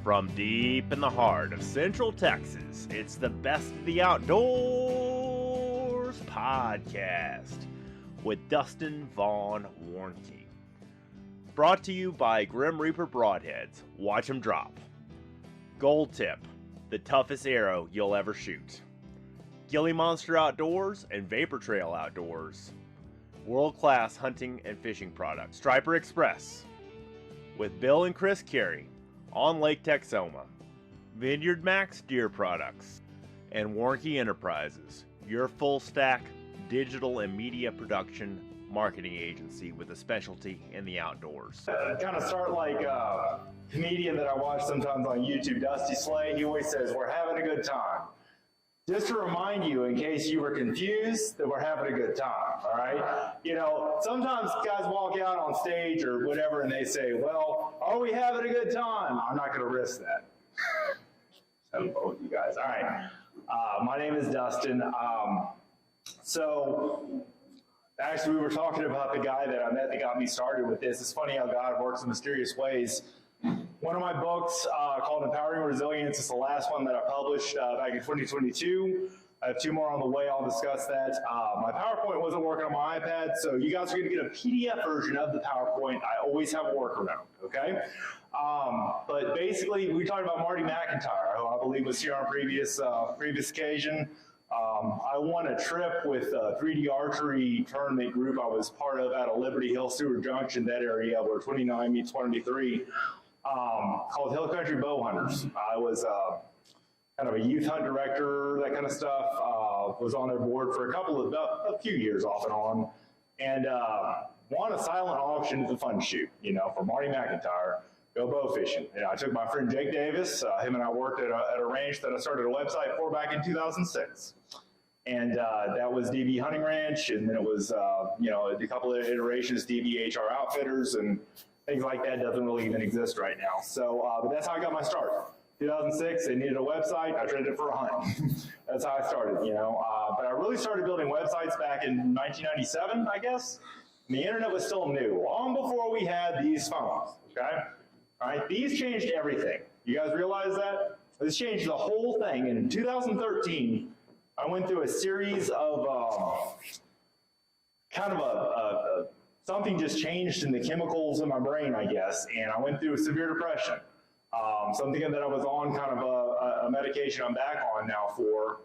From deep in the heart of Central Texas, it's the Best of the Outdoors podcast with Dustin Vaughn Warnke. Brought to you by Grim Reaper Broadheads. Watch them drop. Gold Tip, the toughest arrow you'll ever shoot. Gilly Monster Outdoors and Vapor Trail Outdoors. World-class hunting and fishing products. Striper Express with Bill and Chris Carey on Lake Texoma. Vineyard Max Deer Products. And Warnke Enterprises, your full-stack digital and media production marketing agency with a specialty in the outdoors. Kind of start like a comedian that I watch sometimes on YouTube, Dusty Slay. He always says, "We're having a good time." Just to remind you, in case you were confused, that we're having a good time, all right? You know, sometimes guys walk out on stage or whatever and they say, "Well, are we having a good time?" I'm not going to risk that. So both you guys. All right. My name is Dustin. So actually, we were talking about the guy that I met that got me started with this. It's funny how God works in mysterious ways. One of my books called Empowering Resilience is the last one that I published back in 2022. I have two more on the way. I'll discuss that. My PowerPoint wasn't working on my iPad, so you guys are going to get a PDF version of the PowerPoint. I always have a workaround, okay? But basically, we talked about Marty McIntyre, who I believe was here on a previous occasion. I won a trip with a 3D archery tournament group I was part of out of Liberty Hill, Seward Junction, that area where 29 meets 23. Called Hill Country Bow Hunters. I was kind of a youth hunt director, that kind of stuff. Was on their board for a few years off and on, and won a silent auction at the fun shoot, for Marty McIntyre, go bow fishing. And I took my friend Jake Davis, him and I worked at a ranch that I started a website for back in 2006. And that was DB Hunting Ranch, and then it was, a couple of iterations, DBHR Outfitters, and things like that doesn't really even exist right now. So, but that's how I got my start. 2006, they needed a website. I traded it for a hunt. That's how I started, But I really started building websites back in 1997, I guess. And the internet was still new, long before we had these phones, okay? All right, these changed everything. You guys realize that? This changed the whole thing. And in 2013, I went through a series of something just changed in the chemicals in my brain, I guess, and I went through a severe depression. Something that I was on kind of a medication I'm back on now for,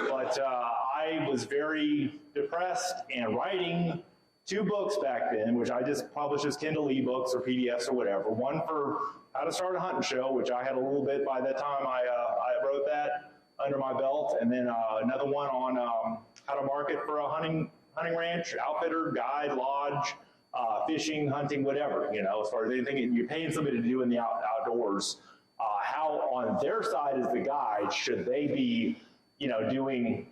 but I was very depressed and writing two books back then, which I just published as Kindle ebooks or PDFs or whatever. One for how to start a hunting show, which I had a little bit by that time I wrote that under my belt, and then another one on how to market for a hunting ranch, outfitter, guide, lodge, fishing, hunting, whatever, as far as anything you're paying somebody to do in the outdoors, how on their side as the guide should they be, doing,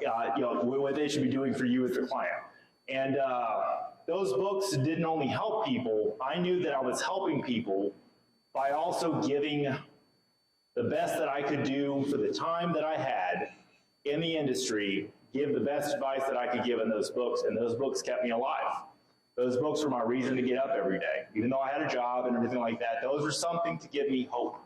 what they should be doing for you as the client. And those books didn't only help people, I knew that I was helping people by also giving the best that I could do for the time that I had in the industry, give the best advice that I could give in those books, and those books kept me alive. Those books were my reason to get up every day. Even though I had a job and everything like that, those were something to give me hope.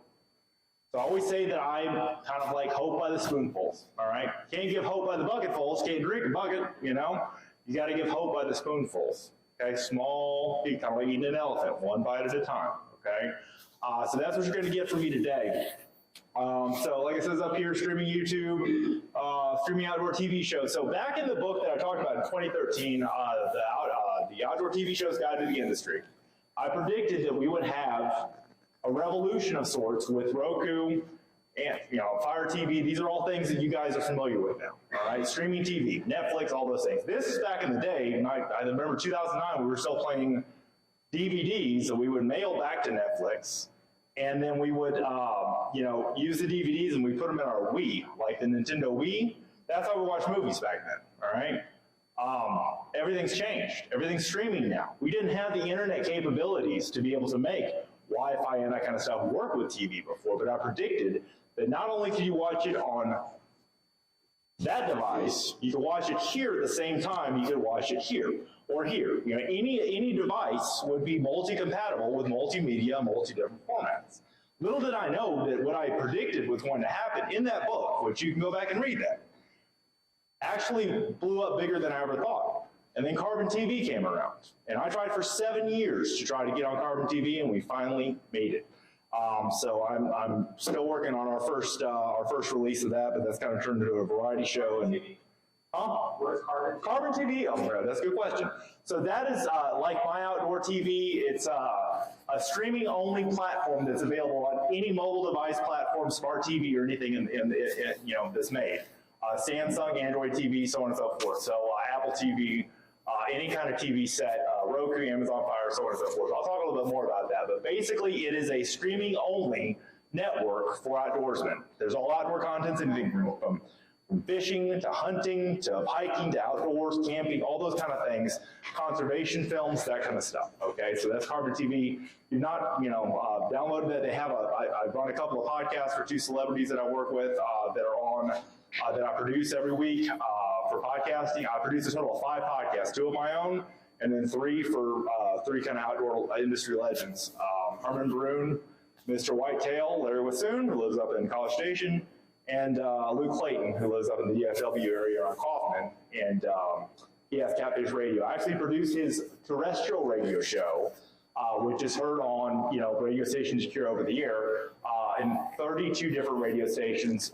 So I always say that I'm kind of like hope by the spoonfuls, all right? Can't give hope by the bucketfuls, can't drink a bucket, You got to give hope by the spoonfuls, okay? Small, kind of like eating an elephant, one bite at a time, okay? So that's what you're going to get from me today. So like it says up here, streaming YouTube, streaming outdoor TV shows. So back in the book that I talked about in 2013, the Outdoor TV Show's Guide to the Industry, I predicted that we would have a revolution of sorts with Roku and Fire TV. These are all things that you guys are familiar with now, all right? Streaming TV, Netflix, all those things. This is back in the day, and I remember 2009, we were still playing DVDs that we would mail back to Netflix, and then we would use the DVDs and we put them in our Wii, like the Nintendo Wii. That's how we watched movies back then, all right? Everything's changed. Everything's streaming now. We didn't have the internet capabilities to be able to make Wi-Fi and that kind of stuff work with TV before, but I predicted that not only could you watch it on that device, you could watch it here at the same time you could watch it here or here. Any device would be multi-compatible with multimedia, multi-different formats. Little did I know that what I predicted was going to happen in that book, which you can go back and read that, actually blew up bigger than I ever thought. And then Carbon TV came around. And I tried for 7 years to try to get on Carbon TV, and we finally made it. So I'm still working on our first release of that, but that's kind of turned into a variety show. And What is Carbon? Carbon TV? Oh, that's a good question. So that is like My Outdoor TV. It's a streaming-only platform that's available on any mobile device platform, smart TV, or anything that's made. Samsung, Android TV, so on and so forth. So Apple TV, any kind of TV set, Roku, Amazon Fire, so on and so forth. I'll talk a little bit more about that, but basically it is a streaming-only network for outdoorsmen. There's all outdoor content, anything from fishing to hunting to hiking to outdoors, camping, all those kind of things, conservation films, that kind of stuff. Okay, so that's Carbon TV. You've not, downloaded that. They have I run a couple of podcasts for two celebrities that I work with that are on, that I produce every week for podcasting. I produce a total of 5 podcasts, 2 of my own, and then 3 for 3 kind of outdoor industry legends. Herman Baroon, Mr. Whitetail, Larry Wassoon, who lives up in College Station, and Luke Clayton, who lives up in the DFW area around Kaufman, and he has Catfish Radio. I actually produced his terrestrial radio show, which is heard on radio stations here over the air in 32 different radio stations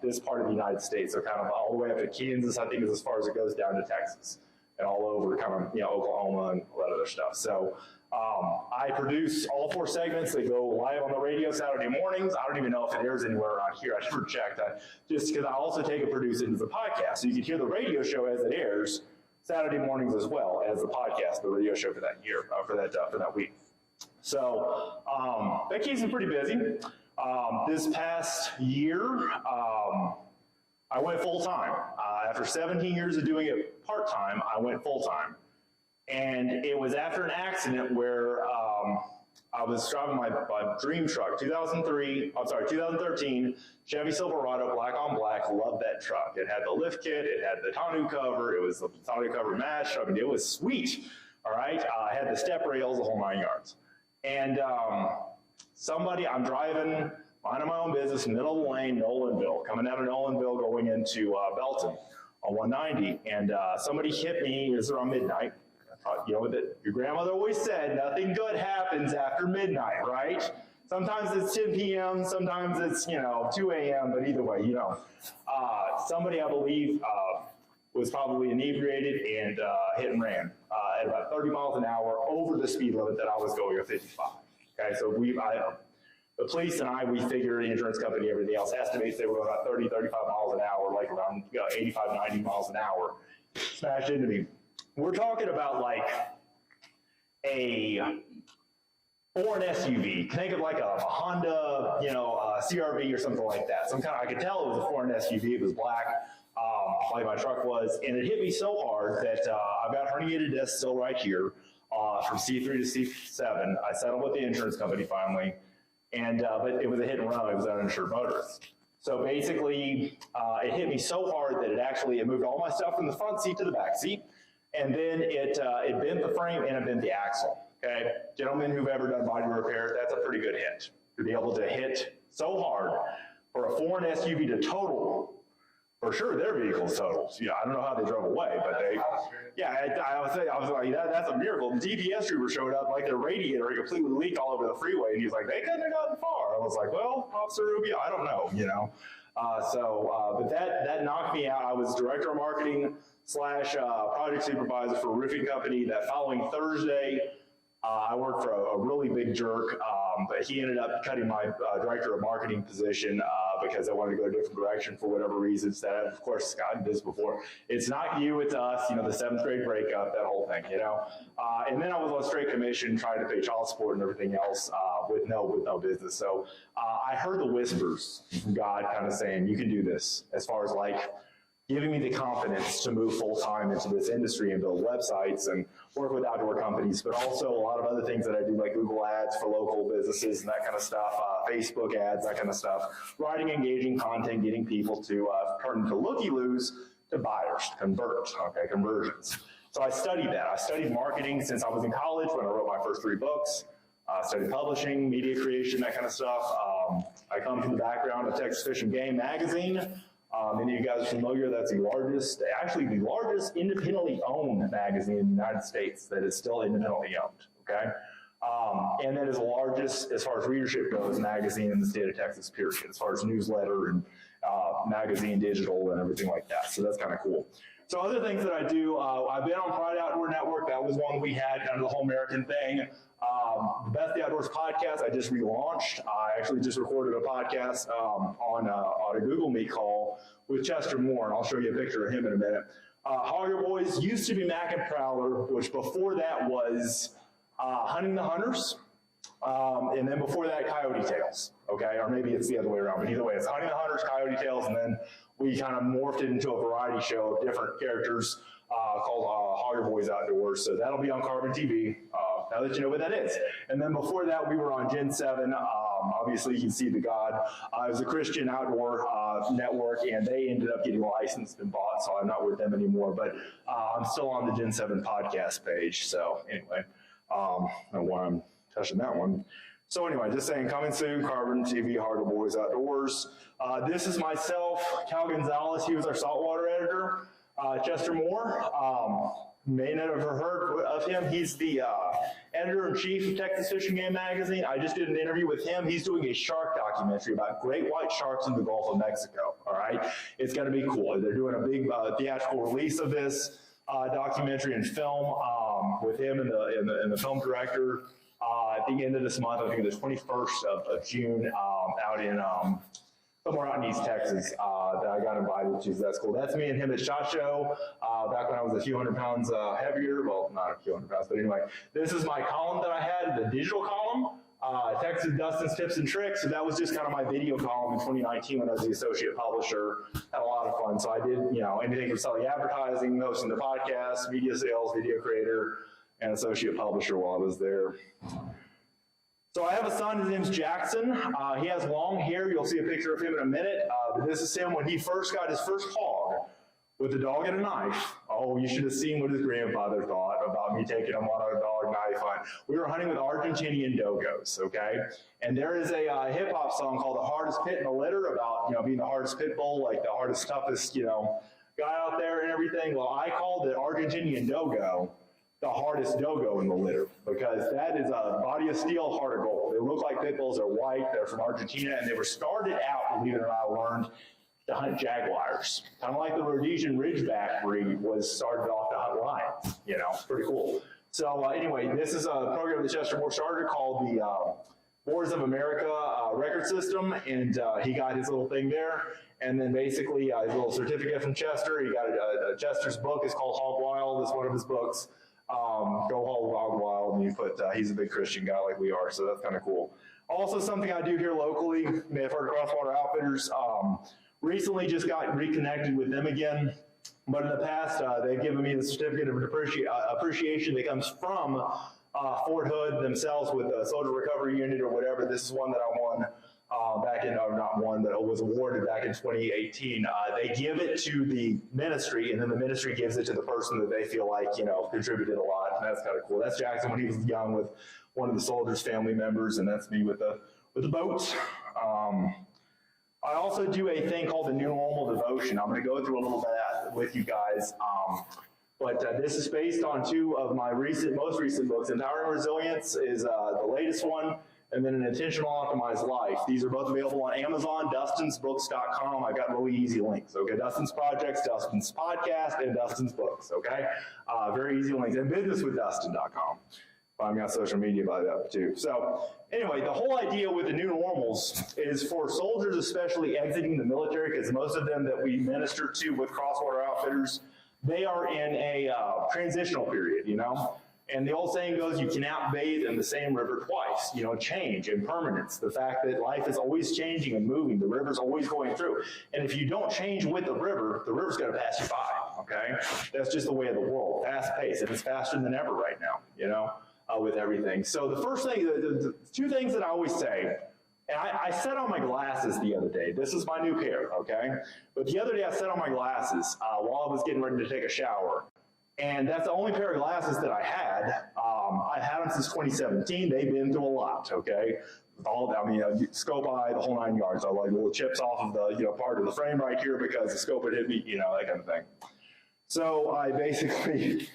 this part of the United States. So kind of all the way up to Kansas, I think is as far as it goes down to Texas, and all over kind of Oklahoma and all that other stuff. So I produce all 4 segments. They go live on the radio Saturday mornings. I don't even know if it airs anywhere around here. I never checked. Just because I also take and produce it as a podcast. So you can hear the radio show as it airs Saturday mornings as well as the podcast, the radio show for that year, for that week. So that keeps me pretty busy. This past year, I went full-time. After 17 years of doing it part-time, I went full-time. And it was after an accident where I was driving my dream truck, 2013 Chevy Silverado, black on black. Loved that truck. It had the lift kit, it had the tonneau cover, it was the tonneau cover match. I mean, it was sweet. All right, I had the step rails, the whole 9 yards. And I'm driving, minding my own business, middle of the lane, Nolanville, coming out of Nolanville, going into Belton on 190, and somebody hit me. It was around midnight. Your grandmother always said, nothing good happens after midnight, right? Sometimes it's 10 p.m., sometimes it's, 2 a.m., but either way, somebody, I believe, was probably inebriated and hit and ran at about 30 miles an hour over the speed limit that I was going at 55. Okay, so the police and we figure, the insurance company, everything else, estimates they were going about 30, 35 miles an hour, like around 85, 90 miles an hour, smashed into me. We're talking about like a foreign SUV. Think of like a Honda, CRV or something like that. I could tell it was a foreign SUV. It was black, like my truck was, and it hit me so hard that I've got herniated discs still right here from C3 to C7. I settled with the insurance company finally, and but it was a hit and run. It was an uninsured motorist. So basically, it hit me so hard that it moved all my stuff from the front seat to the back seat. And then it bent the frame and it bent the axle. Okay, gentlemen who've ever done body repair, that's a pretty good hit. To be able to hit so hard for a foreign SUV to total, for sure their vehicle's totaled. I don't know how they drove away, but I was like, that's a miracle. The GPS trooper showed up like their radiator completely leaked all over the freeway, and he's like, they couldn't have gotten far. I was like, well, Officer Rubio, I don't know, but that knocked me out. I was director of marketing / project supervisor for a roofing company. That following Thursday, I worked for a really big jerk, but he ended up cutting my director of marketing position because I wanted to go a different direction for whatever reasons that I've, of course, gotten this before. It's not you, it's us, the 7th grade breakup, that whole thing, And then I was on straight commission trying to pay child support and everything else with no business. So I heard the whispers from God kind of saying, you can do this, as far as like giving me the confidence to move full-time into this industry and build websites and work with outdoor companies, but also a lot of other things that I do, like Google ads for local businesses and that kind of stuff, Facebook ads, that kind of stuff, writing engaging content, getting people to turn into looky-loos to buyers, conversions. So I studied that. I studied marketing since I was in college when I wrote my first 3 books. studied publishing, media creation, that kind of stuff. I come from the background of Texas Fish and Game magazine. Many of you guys are familiar, that's the largest independently owned magazine in the United States that is still independently owned, okay? And that is the largest, as far as readership goes, magazine in the state of Texas, period, as far as newsletter and magazine, digital, and everything like that. So that's kind of cool. So other things that I do, I've been on Pride Outdoor Network. That was one we had, kind of the whole American thing. The Best of the Outdoors podcast, I just relaunched. I actually just recorded a podcast on a Google Meet call with Chester Moore, and I'll show you a picture of him in a minute. Hogger Boys used to be Mac and Prowler, which before that was Hunting the Hunters, and then before that, Coyote Tales, okay? Or maybe it's the other way around, but either way, it's Hunting the Hunters, Coyote Tales, and then we kind of morphed it into a variety show of different characters called Hogger Boys Outdoors. So that'll be on Carbon TV, now that you know what that is. And then before that, we were on Gen 7. Obviously, you can see the God. It was a Christian outdoor network, and they ended up getting licensed and bought, so I'm not with them anymore. But I'm still on the Gen 7 podcast page. So anyway, I don't know why I'm touching that one. So anyway, just saying, coming soon, Carbon TV, Hogger Boys Outdoors. This is myself, Cal Gonzalez. He was our saltwater editor. Chester Moore, may not have heard of him. He's the editor-in-chief of Texas Fish and Game magazine. I just did an interview with him. He's doing a shark documentary about great white sharks in the Gulf of Mexico, all right? It's going to be cool. They're doing a big theatrical release of this documentary and film with him and the film director at the end of this month. I think the 21st of June out in somewhere out in East Texas that I got invited to, so that's cool. That's me and him at SHOT Show, back when I was a few hundred pounds heavier. Well, not a few hundred pounds, but anyway. This is my column that I had, the digital column, Texas Dustin's Tips and Tricks. So that was just kind of my video column in 2019 when I was the associate publisher. Had a lot of fun. So I did, you know, anything from selling advertising, hosting the podcast, media sales, video creator, and associate publisher while I was there. So I have a son, his name's Jackson. He has long hair. You'll see a picture of him in a minute. But this is him when he first got his first hog with a dog and a knife. Oh, you should have seen what his grandfather thought about me taking him on a dog knife hunt. We were hunting with Argentinian dogos, okay? And there is a hip hop song called The Hardest Pit in the Litter about, you know, being the hardest pit bull, like the hardest, toughest, you know, guy out there and everything. Well, I called the Argentinian dogo the hardest dogo in the litter, because that is a body of steel, heart of gold. They look like pit bulls, they're white, they're from Argentina, and they were started out, believe it or not, I learned to hunt jaguars. Kind of like the Rhodesian Ridgeback breed was started off to hunt lions, you know, pretty cool. So anyway, this is a program that Chester Moore started called the Boars of America record system, and he got his little thing there. And then basically his little certificate from Chester. He got Chester's book is called Hog Wild. It's one of his books. Go Hog Wild, and you put, he's a big Christian guy like we are, so that's kind of cool. Also, something I do here locally, you may have heard of Crosswater Outfitters, recently just got reconnected with them again, but in the past, they've given me the certificate of appreciation that comes from Fort Hood themselves with the Soldier Recovery Unit or whatever. This is one that I won back in, not one, but it was awarded back in 2018. They give it to the ministry, and then the ministry gives it to the person that they feel like, you know, contributed a lot, and that's kind of cool. That's Jackson when he was young with one of the soldiers' family members, and that's me with the boats. I also do a thing called the New Normal Devotion. I'm going to go through a little bit of that with you guys. But this is based on two of my most recent books. Empowering Resilience is the latest one, and then An Intentional Optimized Life. These are both available on Amazon, dustinsbooks.com. I've got really easy links, okay? Dustin's Projects, Dustin's Podcast, and Dustin's Books, okay? Very easy links. And businesswithdustin.com. Find me on social media by that too. So anyway, the whole idea with the new normals is for soldiers, especially exiting the military, because most of them that we minister to with Crosswater Outfitters, they are in a transitional period, you know? And the old saying goes, you cannot bathe in the same river twice. You know, change, impermanence, the fact that life is always changing and moving, the river's always going through. And if you don't change with the river's going to pass you by, okay? That's just the way of the world, fast paced, and it's faster than ever right now, you know, with everything. So the first thing, the two things that I always say, and I set on my glasses the other day. This is my new pair, okay? But the other day I set on my glasses while I was getting ready to take a shower. And that's the only pair of glasses that I had. I've had them since 2017. They've been through a lot, okay? Scope eye, the whole 9 yards. I like little chips off of the, part of the frame right here because the scope had hit me, that kind of thing. So I basically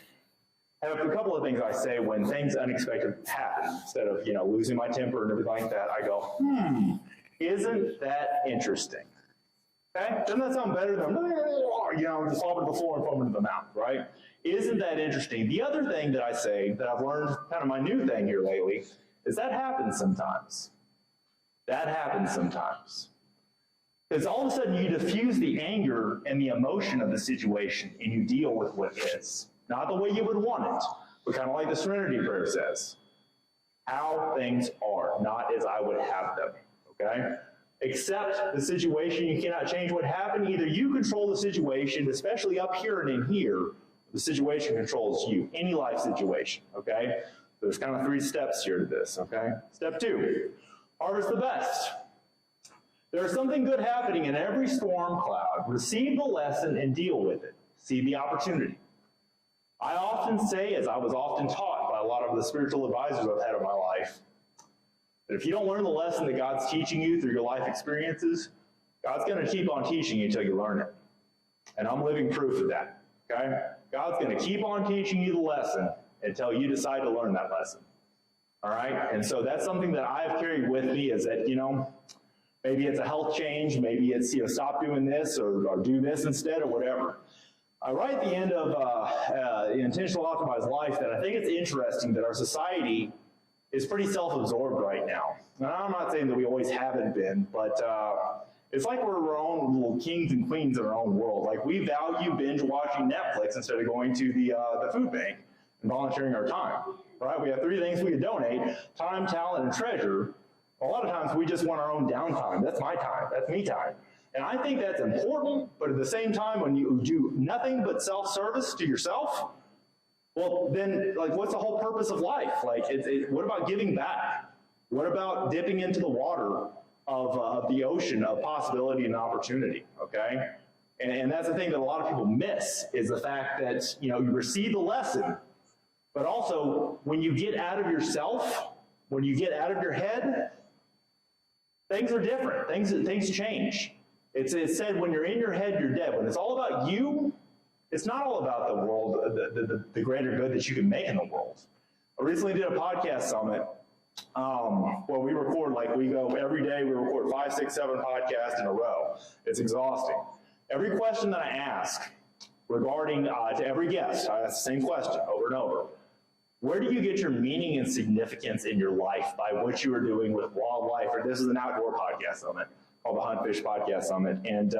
have a couple of things I say when things unexpected happen. Instead of, losing my temper and everything like that, I go, isn't that interesting? Okay? Doesn't that sound better than, just slobbing to the floor and foaming to the mouth, right? Isn't that interesting? The other thing that I say that I've learned, kind of my new thing here lately, is that happens sometimes. That happens sometimes. Because all of a sudden you diffuse the anger and the emotion of the situation and you deal with what is. Not the way you would want it, but kind of like the Serenity Prayer says. How things are, not as I would have them, okay? Accept the situation. You cannot change what happened. Either you control the situation, especially up here and in here, the situation controls you, any life situation, okay? There's kind of 3 steps here to this, okay? Step 2, harvest the best. There's something good happening in every storm cloud. Receive the lesson and deal with it. See the opportunity. I often say, as I was often taught by a lot of the spiritual advisors I've had in my life, that if you don't learn the lesson that God's teaching you through your life experiences, God's going to keep on teaching you until you learn it. And I'm living proof of that, okay? God's going to keep on teaching you the lesson until you decide to learn that lesson, all right? And so that's something that I've carried with me is that, maybe it's a health change, maybe it's, stop doing this or do this instead or whatever. I write at the end of Intentional Optimized Life that I think it's interesting that our society is pretty self-absorbed right now. And I'm not saying that we always haven't been, but it's like we're our own little kings and queens in our own world. Like we value binge watching Netflix instead of going to the food bank and volunteering our time, right? We have 3 things we could donate: time, talent, and treasure. A lot of times we just want our own downtime. That's my time. That's me time. And I think that's important, but at the same time, when you do nothing but self-service to yourself, well, then, what's the whole purpose of life? What about giving back? What about dipping into the water of the ocean of possibility and opportunity, okay? And that's the thing that a lot of people miss, is the fact that, you receive the lesson, but also, when you get out of yourself, when you get out of your head, things are different. Things change. It's said when you're in your head, you're dead. When it's all about you, it's not all about the world, the greater good that you can make in the world. I recently did a podcast summit where we record, we go every day, we record 5, 6, 7 podcasts in a row. It's exhausting. Every question that I ask regarding to every guest, I ask the same question over and over. Where do you get your meaning and significance in your life by what you are doing with wildlife? Or this is an outdoor podcast summit called the Hunt Fish Podcast Summit. And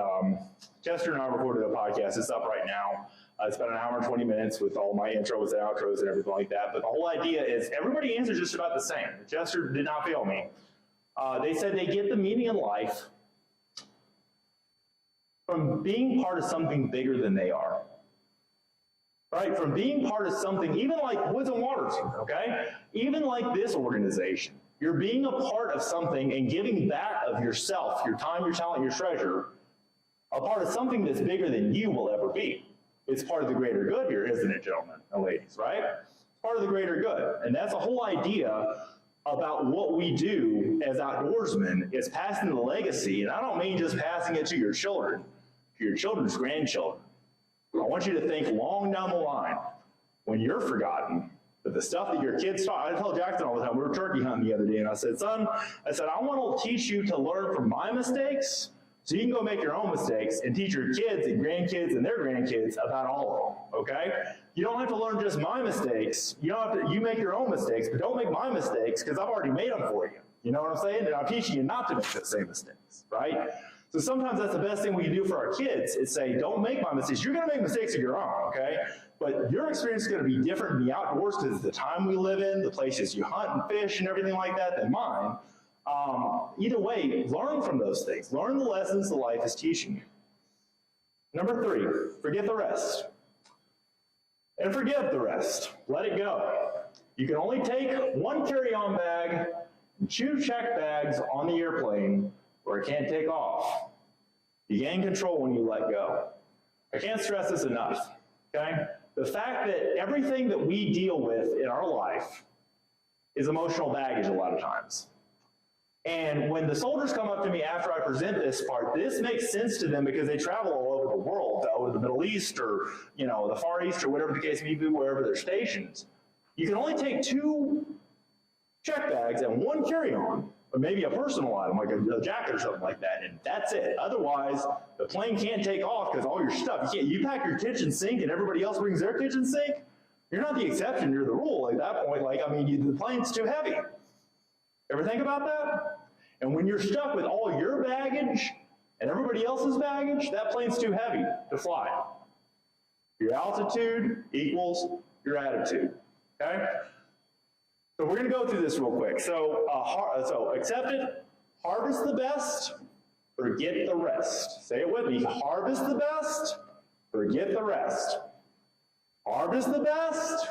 Chester and I recorded a podcast. It's up right now. It's about an hour and 20 minutes with all my intros and outros and everything like that. But the whole idea is everybody answers just about the same. Chester did not fail me. They said they get the meaning in life from being part of something bigger than they are. Right? From being part of something, even like Woods and Waters, okay? Even like this organization. You're being a part of something and giving back of yourself, your time, your talent, your treasure, a part of something that's bigger than you will ever be. It's part of the greater good here, isn't it, gentlemen and ladies, right? It's part of the greater good. And that's the whole idea about what we do as outdoorsmen, is passing the legacy. And I don't mean just passing it to your children, to your children's grandchildren. I want you to think long down the line, when you're forgotten, that the stuff that your kids taught. I tell Jackson all the time, we were turkey hunting the other day, and I said, son, I want to teach you to learn from my mistakes, so you can go make your own mistakes and teach your kids and grandkids and their grandkids about all of them, okay? You don't have to learn just my mistakes. You make your own mistakes, but don't make my mistakes, because I've already made them for you. You know what I'm saying? And I'm teaching you not to make the same mistakes, right? So sometimes that's the best thing we can do for our kids, is say, don't make my mistakes. You're going to make mistakes of your own, okay? But your experience is going to be different in the outdoors because of the time we live in, the places you hunt and fish and everything like that than mine. Either way, learn from those things. Learn the lessons the life is teaching you. Number 3, forget the rest. And forgive the rest. Let it go. You can only take one carry-on bag and 2 checked bags on the airplane, or it can't take off. You gain control when you let go. I can't stress this enough, okay? the fact that everything that we deal with in our life is emotional baggage a lot of times. And when the soldiers come up to me after I present this part, this makes sense to them because they travel all over the world, over the Middle East or, the Far East or whatever the case may be, wherever they're stationed. You can only take 2 check bags and 1 carry-on, or maybe a personal item like a jacket or something like that, and that's it. Otherwise, the plane can't take off because all your stuff, you pack your kitchen sink and everybody else brings their kitchen sink. You're not the exception, you're the rule at that point. The plane's too heavy. Ever think about that? And when you're stuck with all your baggage and everybody else's baggage, that plane's too heavy to fly. Your altitude equals your attitude, okay? So we're going to go through this real quick. So accept it, harvest the best, forget the rest. Say it with me, harvest the best, forget the rest. Harvest the best,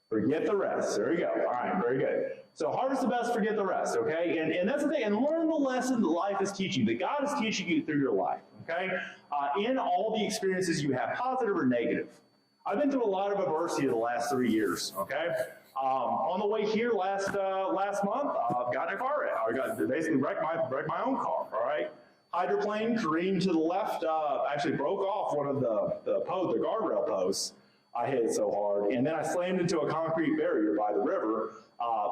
forget the rest. There we go. All right, very good. So harvest the best, forget the rest, okay? And that's the thing, and learn the lesson that life is teaching, that God is teaching you through your life, okay? In all the experiences you have, positive or negative. I've been through a lot of adversity the last 3 years, okay? On the way here last month, I got in a car wreck. I basically wrecked my own car, all right? Hydroplane careened to the left, actually broke off one of the guardrail posts. I hit it so hard, and then I slammed into a concrete barrier by the river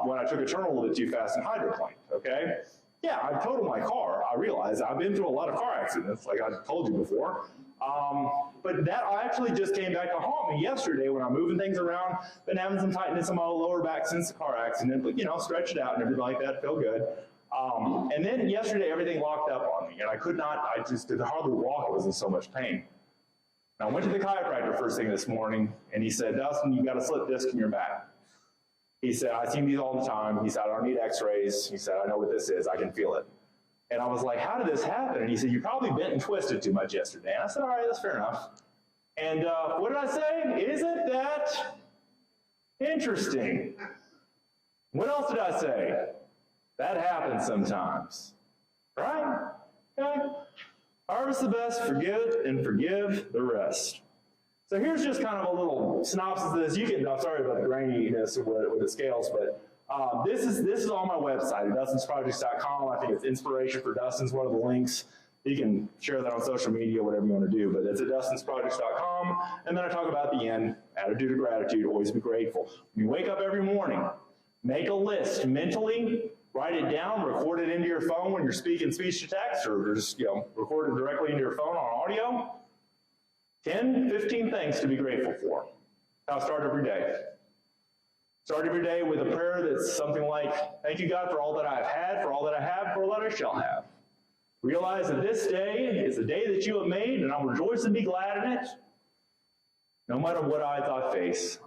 when I took a turn a little bit too fast in hydroplane, okay? Yeah, I totaled my car. I realized I've been through a lot of car accidents, like I told you before. But that actually just came back to haunt me yesterday when I'm moving things around. Been having some tightness in my lower back since the car accident, but stretch it out and everything like that, feel good. And then yesterday everything locked up on me, and I could hardly walk. I was in so much pain. And I went to the chiropractor first thing this morning, and he said, Dustin, you've got a slip disc in your back. He said, I see these all the time. He said, I don't need x-rays. He said, I know what this is. I can feel it. And I was like, how did this happen? And he said, you probably bent and twisted too much yesterday. And I said, all right, that's fair enough. And what did I say? Isn't that interesting? What else did I say? That happens sometimes, right? Okay. Harvest the best, forget and forgive the rest. So here's just kind of a little synopsis of this. I'm sorry about the graininess with the scales, but this is on my website at dustinsprojects.com. I think it's Inspiration for Dustin's one of the links. You can share that on social media, whatever you want to do, but it's at dustinsprojects.com. And then I talk about the end, attitude of gratitude, always be grateful. When you wake up every morning, make a list mentally, write it down, record it into your phone when you're speaking speech to text, or just record it directly into your phone on audio. 10, 15 things to be grateful for. I'll start every day. Start every day with a prayer that's something like, thank you, God, for all that I've had, for all that I have, for all that I shall have. Realize that this day is the day that you have made, and I'll rejoice and be glad in it. No matter what odds I face,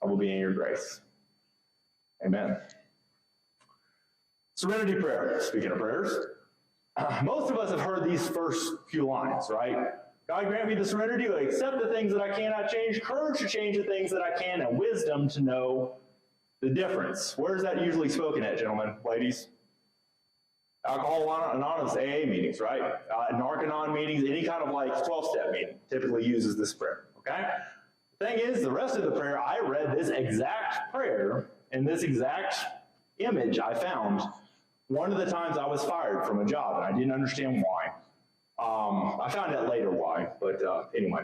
I will be in your grace. Amen. Serenity prayer. Speaking of prayers, most of us have heard these first few lines, right? God grant me the serenity to accept the things that I cannot change, courage to change the things that I can, and wisdom to know the difference. Where is that usually spoken at, gentlemen, ladies? Alcohol Anonymous AA meetings, right? Narcanon meetings, any kind of 12-step meeting typically uses this prayer, okay? The thing is, the rest of the prayer, I read this exact prayer in this exact image I found one of the times I was fired from a job, and I didn't understand why. I found out later why, but anyway,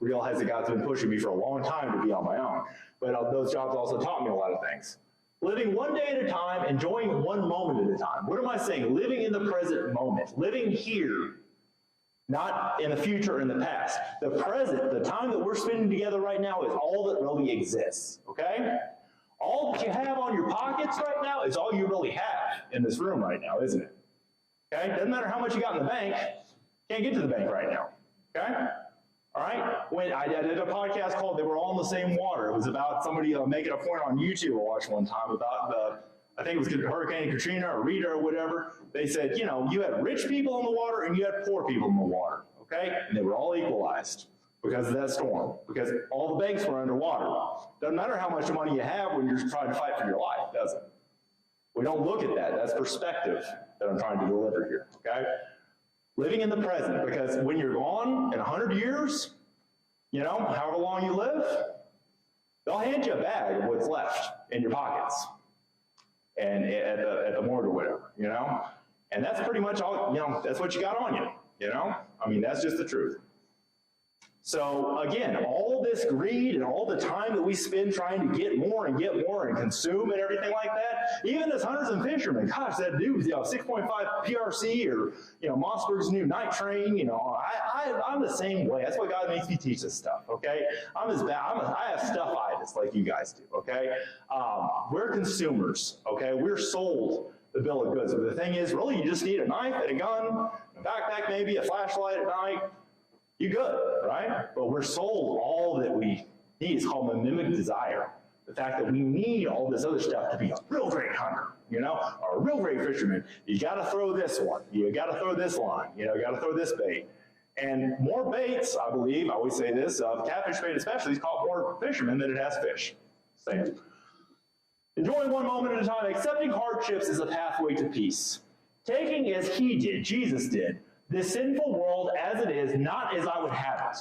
realize that God's been pushing me for a long time to be on my own. But those jobs also taught me a lot of things. Living one day at a time, enjoying one moment at a time. What am I saying? Living in the present moment, living here, not in the future or in the past. The present, the time that we're spending together right now is all that really exists, okay? All that you have on your pockets right now is all you really have in this room right now, isn't it? Okay? Doesn't matter how much you got in the bank, can't get to the bank right now. Okay? All right? When I did a podcast called They Were All in the Same Water. It was about somebody making a point on YouTube I watched one time about I think it was Hurricane Katrina or Rita or whatever. They said, you had rich people in the water and you had poor people in the water. Okay? And they were all equalized because of that storm. Because all the banks were underwater. Doesn't matter how much money you have when you're trying to fight for your life, does it? We don't look at that. That's perspective that I'm trying to deliver here, okay? Living in the present, because when you're gone in 100 years, you know, however long you live, they'll hand you a bag of what's left in your pockets and at the morgue or whatever, you know? And that's pretty much all, you know, that's what you got on you, you know? I mean, that's just the truth. So again, all this greed and all the time that we spend trying to get more and consume and everything like that, even as hunters and fishermen, gosh, that dude, you know, 6.5 PRC or, you know, Mossberg's new night train, you know, I'm the same way. That's why God makes me teach this stuff, okay? I'm as bad, I have stuff-itis like you guys do, okay? We're consumers, okay? We're sold the bill of goods. But the thing is, really, you just need a knife and a gun, a backpack maybe, a flashlight at night, you're good, right? But we're sold all that we need. It's called mimic desire. The fact that we need all this other stuff to be a real great hunter, you know, or a real great fisherman. You got to throw this one. You got to throw this line. You know, you got to throw this bait. And more baits, I believe, I always say this, catfish bait especially, is caught more fishermen than it has fish. Saying. Enjoying one moment at a time, accepting hardships is a pathway to peace. Taking as he did, Jesus did, this sinful world as it is, not as I would have it.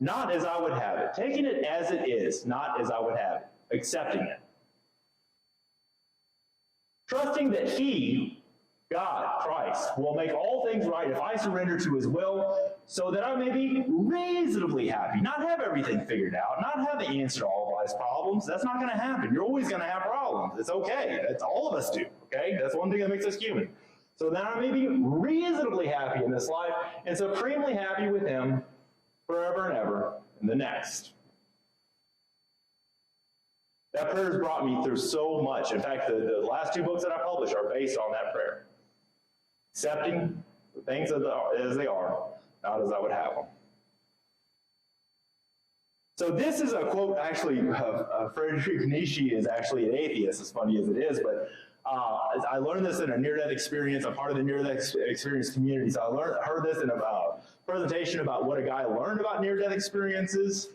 Not as I would have it. Taking it as it is, not as I would have it. Accepting it. Trusting that he, God, Christ, will make all things right if I surrender to his will, so that I may be reasonably happy. Not have everything figured out, not have the answer to all of life's problems. That's not going to happen. You're always going to have problems. It's okay. That's all of us do, okay? That's one thing that makes us human. So that I may be reasonably happy in this life and supremely happy with him forever and ever in the next. That prayer has brought me through so much. In fact, the last two books that I published are based on that prayer. Accepting the things as they are, not as I would have them. So this is a quote, actually, Friedrich Nietzsche is actually an atheist, as funny as it is, but I learned this in a near-death experience. I'm part of the near-death experience community, so I heard this in a presentation about what a guy learned about near-death experiences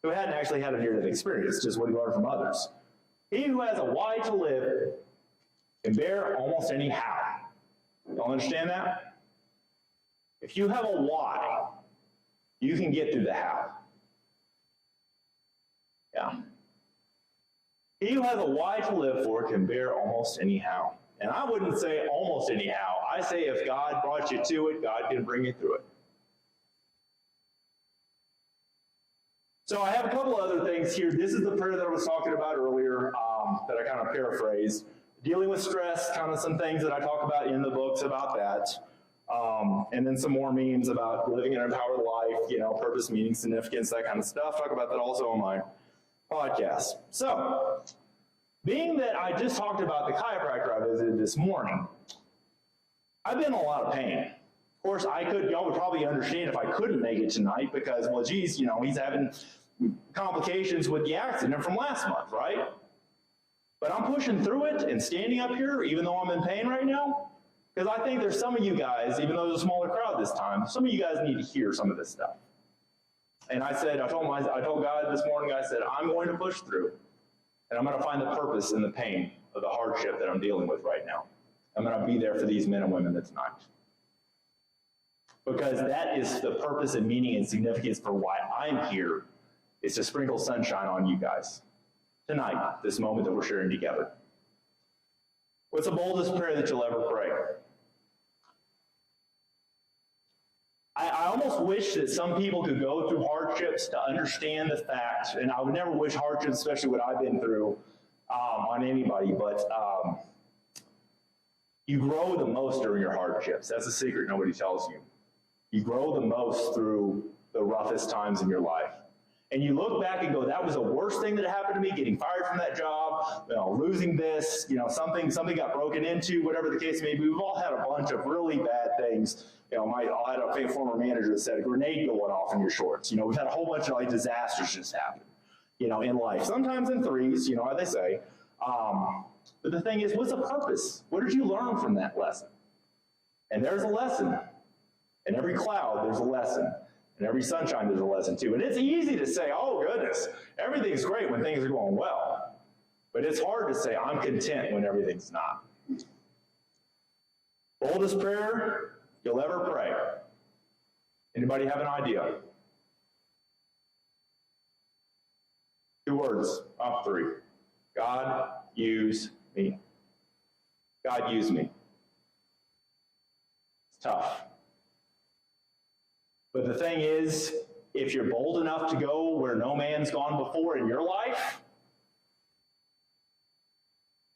who hadn't actually had a near-death experience, just what he learned from others. He who has a why to live can bear almost any how. Y'all understand that? If you have a why, you can get through the how. Yeah. He who has a why to live for can bear almost anyhow. And I wouldn't say almost anyhow. I say if God brought you to it, God can bring you through it. So I have a couple other things here. This is the prayer that I was talking about earlier that I kind of paraphrased. Dealing with stress, kind of some things that I talk about in the books about that. And then some more memes about living an empowered life, you know, purpose, meaning, significance, that kind of stuff. Talk about that also on my podcast. So, being that I just talked about the chiropractor I visited this morning, I've been in a lot of pain. Of course, y'all would probably understand if I couldn't make it tonight because, well, geez, you know, he's having complications with the accident from last month, right? But I'm pushing through it and standing up here, even though I'm in pain right now, because I think there's some of you guys, even though there's a smaller crowd this time, some of you guys need to hear some of this stuff. And I told God this morning, I said, I'm going to push through, and I'm going to find the purpose in the pain of the hardship that I'm dealing with right now. I'm going to be there for these men and women tonight. Because that is the purpose and meaning and significance for why I'm here, is to sprinkle sunshine on you guys. Tonight, this moment that we're sharing together. What's the boldest prayer that you'll ever pray? I almost wish that some people could go through hardships to understand the fact, and I would never wish hardships, especially what I've been through, on anybody, but you grow the most during your hardships. That's a secret nobody tells you. You grow the most through the roughest times in your life. And you look back and go, that was the worst thing that happened to me, getting fired from that job, you know, losing this, you know, something got broken into, whatever the case may be. We've all had a bunch of really bad things. You know, I had a former manager that said a grenade going off in your shorts. You know, we've had a whole bunch of like disasters just happen, you know, in life. Sometimes in threes, you know how they say. But the thing is, what's the purpose? What did you learn from that lesson? And there's a lesson. In every cloud, there's a lesson. In every sunshine, there's a lesson too. And it's easy to say, oh goodness, everything's great when things are going well. But it's hard to say, I'm content when everything's not. Boldest prayer you'll ever pray. Anybody have an idea? 2 words, up 3. God, use me. God, use me. It's tough. But the thing is, if you're bold enough to go where no man's gone before in your life,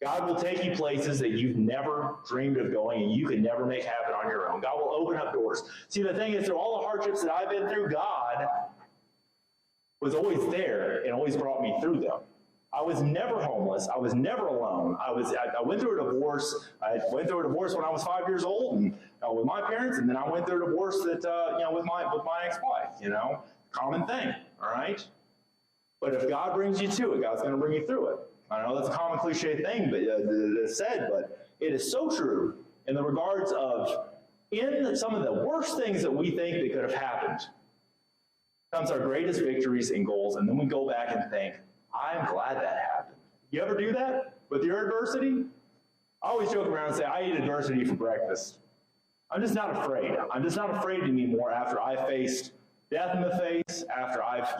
God will take you places that you've never dreamed of going and you could never make happen on your own. God will open up doors. See, the thing is, through all the hardships that I've been through, God was always there and always brought me through them. I was never homeless. I was never alone. I went through a divorce. I went through a divorce when I was 5 years old, and with my parents, and then I went through a divorce that with my ex-wife. Common thing. All right. But if God brings you to it, God's going to bring you through it. I know that's a common cliche thing, but it's said, but it is so true in the regards of in some of the worst things that we think that could have happened comes our greatest victories and goals, and then we go back and think, I'm glad that happened. You ever do that with your adversity? I always joke around and say, I eat adversity for breakfast. I'm just not afraid. I'm just not afraid anymore after I faced death in the face, after I've,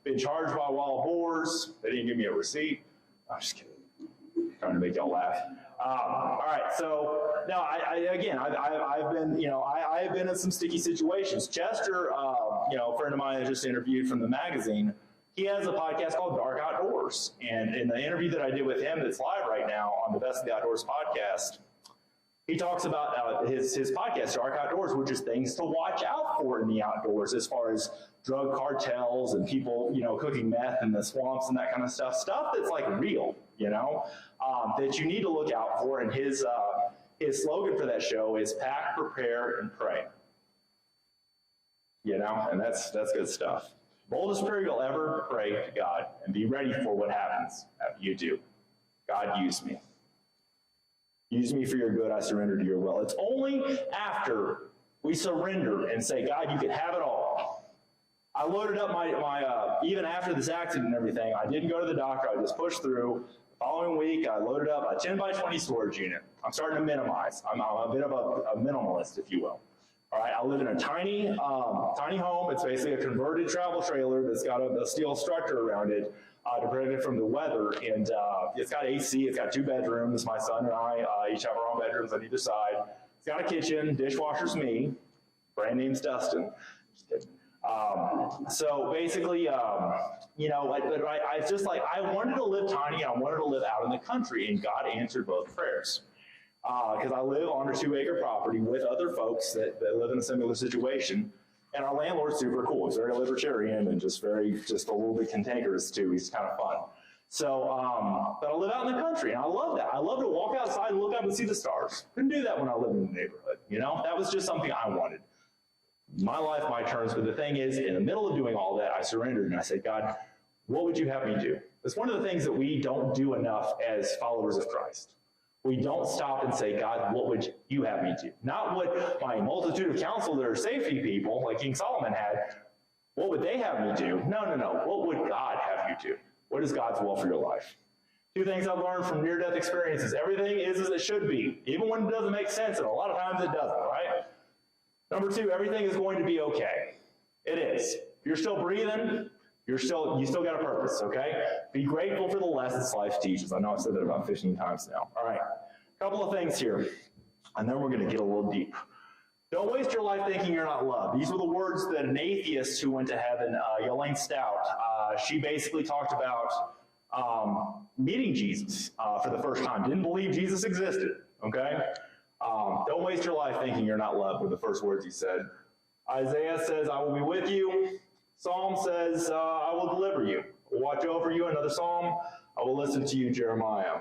been charged by wild boars. They didn't give me a receipt. I'm just kidding. I'm trying to make y'all laugh. All right, so now I've been in some sticky situations. Chester, a friend of mine I just interviewed from the magazine, he has a podcast called Dark Outdoors. And in the interview that I did with him that's live right now on the Best of the Outdoors podcast, he talks about his podcast, Dark Outdoors, which is things to watch out for in the outdoors as far as drug cartels and people, cooking meth in the swamps and that kind of stuff that's like real, that you need to look out for. And his slogan for that show is pack, prepare, and pray. And that's good stuff. Boldest prayer you'll ever pray to God, and be ready for what happens after you do. God, use me. Use me for your good, I surrender to your will. It's only after we surrender and say, God, you can have it all. I loaded up my even after this accident and everything, I didn't go to the doctor, I just pushed through. The following week, I loaded up a 10 by 20 storage unit. I'm starting to minimize. I'm a bit of a minimalist, if you will. All right, I live in a tiny home. It's basically a converted travel trailer that's got a steel structure around it to protect it from the weather. And it's got AC. It's got 2 bedrooms. My son and I each have our own bedrooms on either side. It's got a kitchen. Dishwasher's me. Brand name's Dustin. Just kidding. So basically, I just I wanted to live tiny. I wanted to live out in the country, and God answered both prayers. Because I live on a 2-acre property with other folks that live in a similar situation. And our landlord's super cool. He's very libertarian and just a little bit cantankerous too. He's kind of fun. So, but I live out in the country, and I love that. I love to walk outside and look up and see the stars. Couldn't do that when I lived in the neighborhood. That was just something I wanted. My life, my terms. But the thing is, in the middle of doing all that, I surrendered and I said, God, what would you have me do? It's one of the things that we don't do enough as followers of Christ. We don't stop and say, God, what would you have me do? Not what my multitude of counselors or safety people, like King Solomon had, what would they have me do? No. What would God have you do? What is God's will for your life? 2 things I've learned from near-death experiences. Everything is as it should be, even when it doesn't make sense, and a lot of times it doesn't, right? Number 2, everything is going to be okay. It is. If you're still breathing, you still got a purpose, okay? Be grateful for the lessons life teaches. I know I've said that about 15 times now. All right, a couple of things here, and then we're going to get a little deep. Don't waste your life thinking you're not loved. These were the words that an atheist who went to heaven, Elaine Stout, she basically talked about meeting Jesus for the first time. Didn't believe Jesus existed, okay? Don't waste your life thinking you're not loved were the first words he said. Isaiah says, I will be with you. Psalm says, I will deliver you. I will watch over you. Another psalm, I will listen to you, Jeremiah.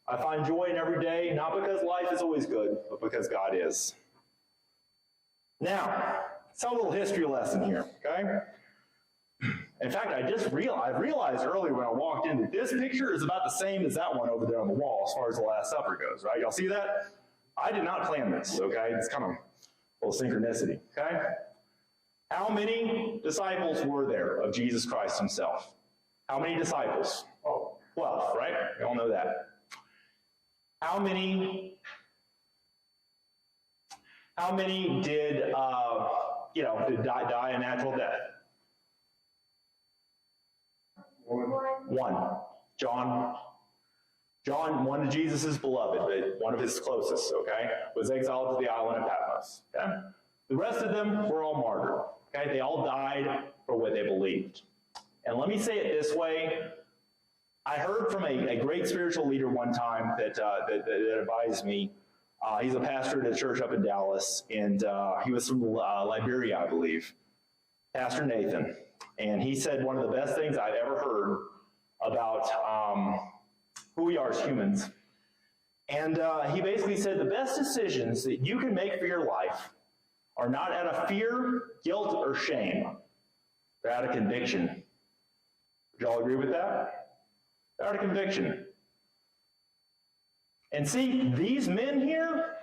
I find joy in every day, not because life is always good, but because God is. Now, it's a little history lesson here, okay? In fact, I realized earlier when I walked in that this picture is about the same as that one over there on the wall as far as the Last Supper goes, right? Y'all see that? I did not plan this, okay? It's kind of a little synchronicity, okay? How many disciples were there of Jesus Christ himself? How many disciples? 12, right? We all know that. How many did to die a natural death? One. John, one of Jesus' beloved, but one of his closest, okay, was exiled to the island of Patmos, okay? The rest of them were all martyred, okay? They all died for what they believed. And let me say it this way. I heard from a great spiritual leader one time that advised me. He's a pastor at a church up in Dallas, and he was from Liberia, I believe, Pastor Nathan. And he said one of the best things I've ever heard about who we are as humans. And he basically said the best decisions that you can make for your life are not out of fear, guilt, or shame. They're out of conviction. Would y'all agree with that? They're out of conviction. And see, these men here,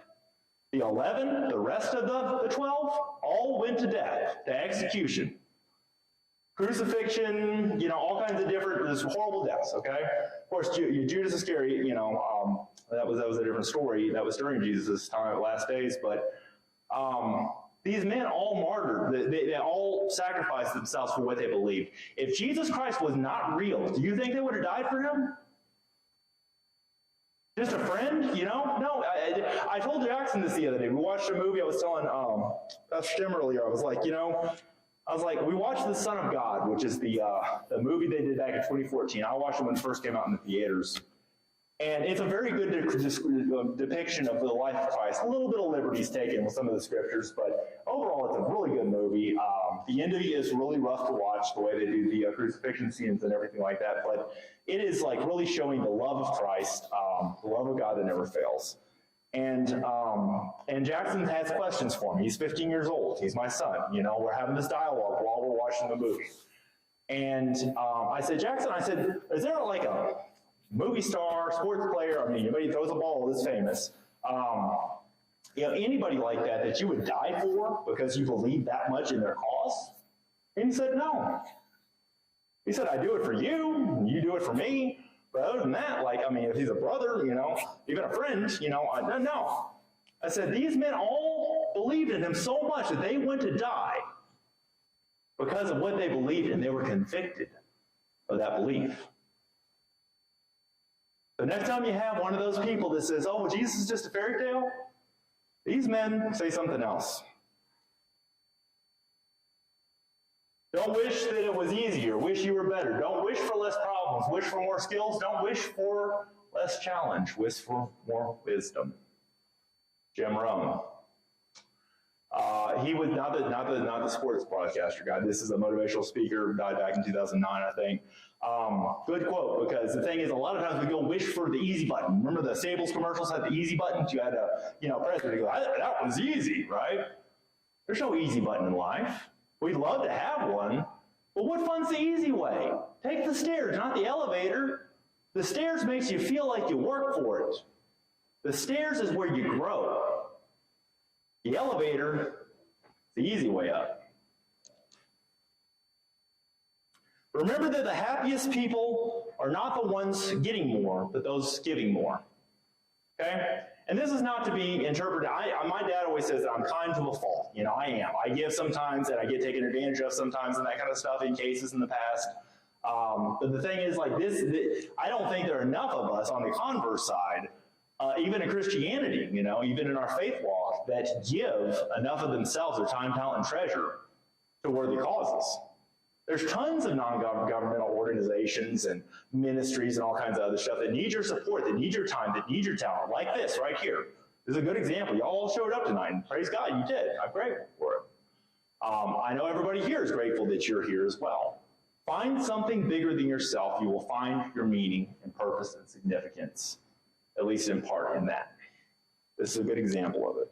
the 11, the rest of the 12, all went to death, to execution. Crucifixion, all kinds of different, there's horrible deaths, okay? Of course, Judas Iscariot, that was a different story. That was during Jesus' time, last days, but these men all martyred. They all sacrificed themselves for what they believed. If Jesus Christ was not real, do you think they would have died for him? Just a friend, No, I told Jackson this the other day. We watched a movie. I was telling Pastor Tim earlier. I was like, we watched The Son of God, which is the movie they did back in 2014. I watched it when it first came out in the theaters. And it's a very good depiction of the life of Christ. A little bit of liberties taken with some of the scriptures, but overall it's a really good movie. The end of it is really rough to watch, the way they do the crucifixion scenes and everything like that, but it is like really showing the love of Christ, the love of God that never fails. And Jackson has questions for me. He's 15 years old. He's my son. We're having this dialogue while we're watching the movie. And I said, Jackson, is there like a movie star, sports player, anybody throws a ball that's famous, anybody like that you would die for because you believe that much in their cause? And he said, no. He said, I do it for you, and you do it for me, but other than that, if he's a brother, even a friend, no. I said, these men all believed in him so much that they went to die because of what they believed, and they were convicted of that belief. The next time you have one of those people that says, oh, well, Jesus is just a fairy tale, these men say something else. Don't wish that it was easier. Wish you were better. Don't wish for less problems. Wish for more skills. Don't wish for less challenge. Wish for more wisdom. Jim Rohn. He was not the sports broadcaster guy. This is a motivational speaker, died back in 2009, I think. Good quote, because the thing is, a lot of times we go wish for the easy button. Remember the Stables commercials had the easy buttons? You had to, press it. That was easy, right? There's no easy button in life. We'd love to have one, but what fun's the easy way? Take the stairs, not the elevator. The stairs makes you feel like you work for it. The stairs is where you grow. The elevator, the easy way up. Remember that the happiest people are not the ones getting more, but those giving more. Okay? And this is not to be interpreted. My dad always says that I'm kind to a fault. I am. I give sometimes, and I get taken advantage of sometimes, and that kind of stuff in cases in the past. But the thing is, I don't think there are enough of us on the converse side, even in Christianity, even in our faith walk, that give enough of themselves, their time, talent, and treasure to worthy causes. There's tons of non-governmental organizations and ministries and all kinds of other stuff that need your support, that need your time, that need your talent, like this right here. This is a good example. Y'all all showed up tonight, and praise God, you did. I'm grateful for it. I know everybody here is grateful that you're here as well. Find something bigger than yourself. You will find your meaning and purpose and significance, at least in part in that. This is a good example of it.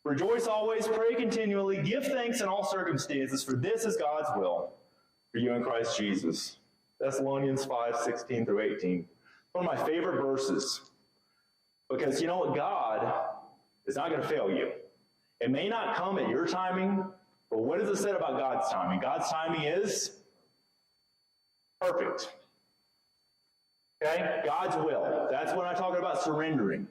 Rejoice always, pray continually, give thanks in all circumstances, for this is God's will for you in Christ Jesus. Thessalonians 5:16 through 18. One of my favorite verses. Because you know what? God is not going to fail you. It may not come at your timing, but what is it said about God's timing? God's timing is perfect. Okay? God's will. That's when I talk about surrendering.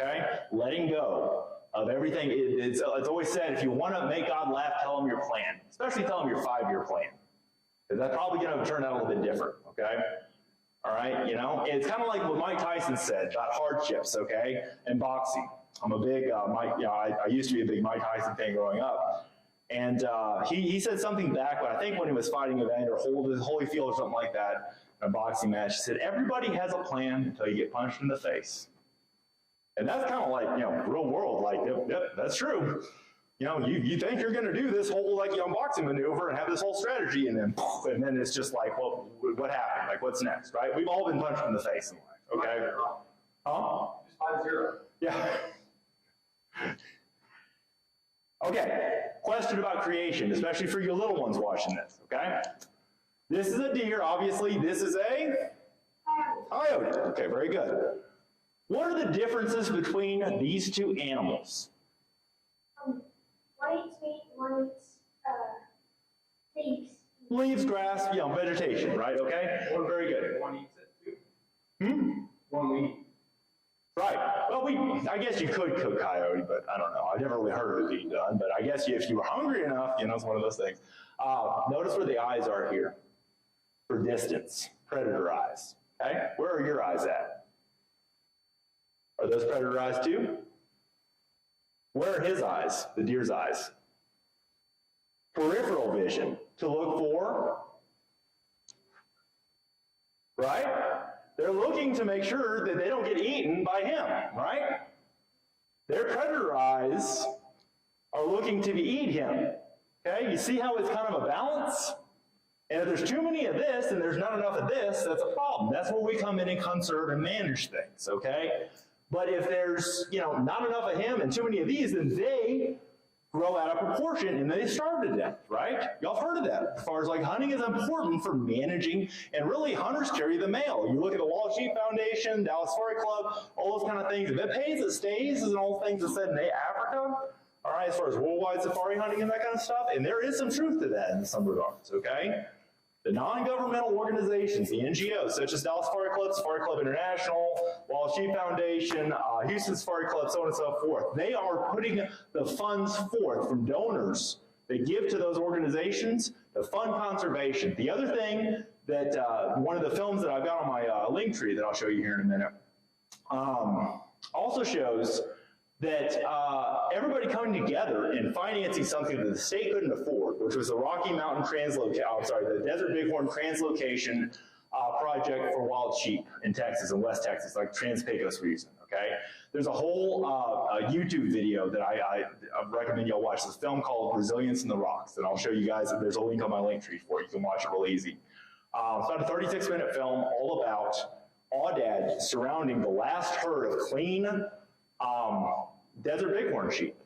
Okay? Letting go. of everything. It's always said, if you want to make God laugh, tell him your plan, especially tell him your 5-year plan, because that's probably going to turn out a little bit different, okay? All right, you know, it's kind of like what Mike Tyson said about hardships, okay, and boxing. I'm a big I used to be a big Mike Tyson fan growing up, and he said something back, but I think when he was fighting Evander Holyfield or something like that in a boxing match, he said, everybody has a plan until you get punched in the face. And that's kind of like, you know, real world, like, yep, that's true. You know, you think you're going to do this whole, like, boxing maneuver and have this whole strategy, and then it's just like, well, what happened? Like, what's next, right? We've all been punched in the face in life, okay? Huh? Just 5-0. Yeah. Okay, question about creation, especially for your little ones watching this, okay? This is a deer, obviously. This is a coyote. Okay, very good. What are the differences between these two animals? One eats meat, one eats leaves. Leaves, grass, vegetation, right? Okay, very good. One eats it too. One we eat. Right. Well, I guess you could cook coyote, but I don't know. I've never really heard of it being done, but I guess if you were hungry enough, it's one of those things. Notice where the eyes are here for distance, predator eyes. Okay, where are your eyes at? Are those predator eyes too? Where are his eyes, the deer's eyes? Peripheral vision, to look for, right? They're looking to make sure that they don't get eaten by him, right? Their predator eyes are looking to eat him. Okay, you see how it's kind of a balance? And if there's too many of this and there's not enough of this, that's a problem. That's where we come in and conserve and manage things, okay? But if there's, not enough of him and too many of these, then they grow out of proportion and they starve to death, right? Y'all have heard of that. As far as like hunting is important for managing, and really hunters carry the mail. You look at the Wild Sheep Foundation, Dallas Safari Club, all those kind of things. If it pays, it stays, and all the things that said in Africa, all right, as far as worldwide safari hunting and that kind of stuff, and there is some truth to that in some regards, okay? The non-governmental organizations, the NGOs, such as Dallas Safari Club International, Wild Sheep Foundation, Houston Safari Club, so on and so forth, they are putting the funds forth from donors that give to those organizations to fund conservation. The other thing that, one of the films that I've got on my link tree that I'll show you here in a minute, also shows that everybody coming together and financing something that the state couldn't afford, which was the Rocky Mountain the Desert Bighorn translocation project for wild sheep in Texas and West Texas, like Trans-Pecos region, okay? There's a whole YouTube video that I recommend y'all watch. This film called Resilience in the Rocks, and I'll show you guys, there's a link on my link tree for it. You can watch it real easy. It's about a 36-minute film all about aoudad surrounding the last herd of clean desert bighorn sheep,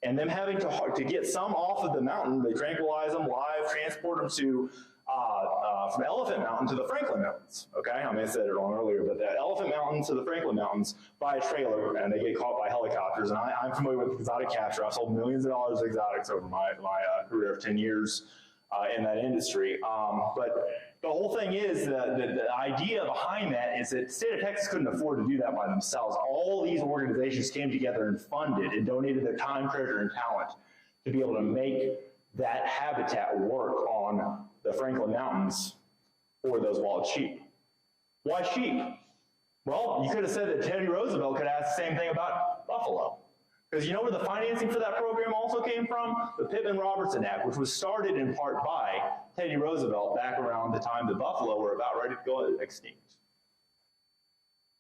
and them having to get some off of the mountain. They tranquilize them live, transport them to from Elephant Mountain to the Franklin Mountains. Okay, I may have said it wrong earlier, but the Elephant Mountain to the Franklin Mountains by a trailer, and they get caught by helicopters. And I'm familiar with exotic capture. I've sold millions of dollars of exotics over my career of 10 years in that industry. But the whole thing is the idea behind that is that the state of Texas couldn't afford to do that by themselves. All these organizations came together and funded and donated their time, treasure, and talent to be able to make that habitat work on the Franklin Mountains for those wild sheep. Why sheep? Well, you could have said that Teddy Roosevelt could ask the same thing about buffalo. Because you know where the financing for that program also came from? The Pittman-Robertson Act, which was started in part by Teddy Roosevelt back around the time the buffalo were about ready to go extinct.